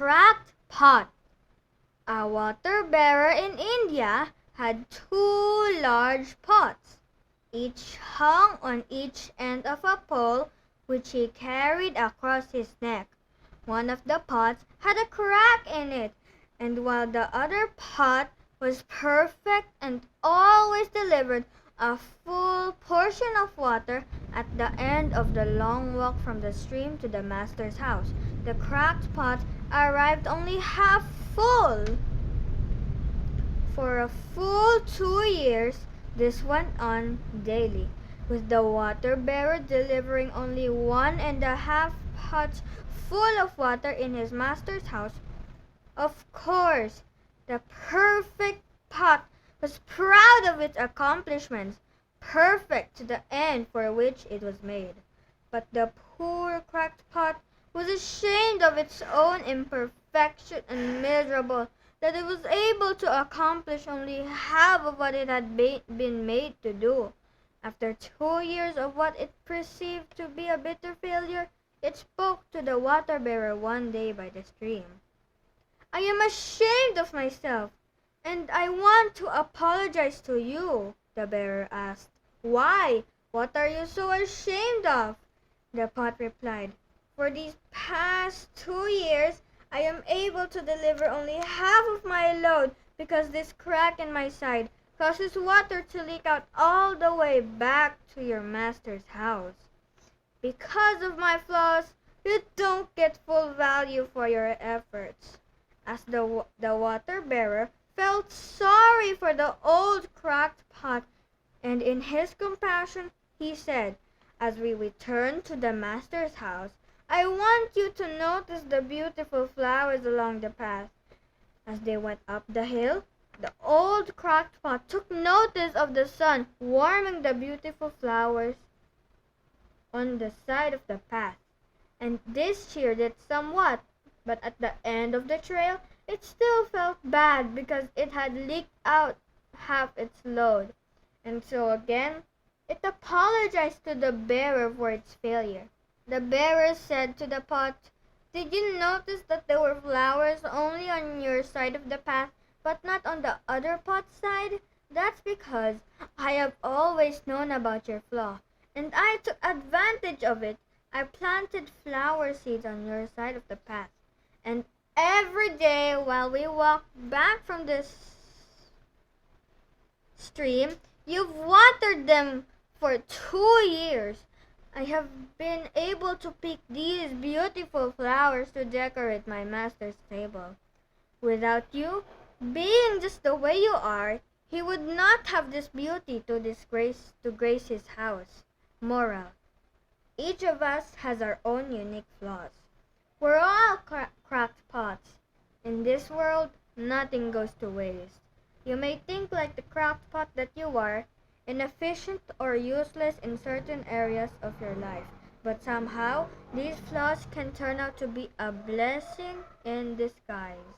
cracked pot. A water bearer in India had two large pots, each hung on each end of a pole which he carried across his neck. One of the pots had a crack in it, and while the other pot was perfect and always delivered a full portion of water at the end of the long walk from the stream to the master's house, the cracked pot arrived only half full. For a full 2 years, this went on daily, with the water bearer delivering only 1.5 pots full of water in his master's house. Of course, the perfect pot was proud of its accomplishments, perfect to the end for which it was made. But the poor cracked pot was ashamed of its own imperfection and miserable that it was able to accomplish only half of what it had been made to do. After 2 years of what it perceived to be a bitter failure, it spoke to the water bearer one day by the stream. "I am ashamed of myself, and I want to apologize to you," the bearer asked. "Why? What are you so ashamed of?" The pot replied, "For these past 2 years, I am able to deliver only half of my load because this crack in my side causes water to leak out all the way back to your master's house. Because of my flaws, you don't get full value for your efforts." As the water bearer felt sorry for the old cracked pot, and in his compassion he said, "As we return to the master's house, I want you to notice the beautiful flowers along the path." As they went up the hill, the old cracked pot took notice of the sun warming the beautiful flowers on the side of the path, and this cheered it somewhat, but at the end of the trail it still felt bad because it had leaked out half its load, and so again it apologized to the bearer for its failure. The bearer said to the pot, "Did you notice that there were flowers only on your side of the path, but not on the other pot's side? That's because I have always known about your flaw, and I took advantage of it. I planted flower seeds on your side of the path, and every day while we walked back from this stream, you've watered them for 2 years. I have been able to pick these beautiful flowers to decorate my master's table. Without you, being just the way you are, he would not have this beauty to grace his house." Moral: each of us has our own unique flaws. We're all cracked pots. In this world, nothing goes to waste. You may think like the cracked pot that you are, inefficient or useless in certain areas of your life, but somehow these flaws can turn out to be a blessing in disguise.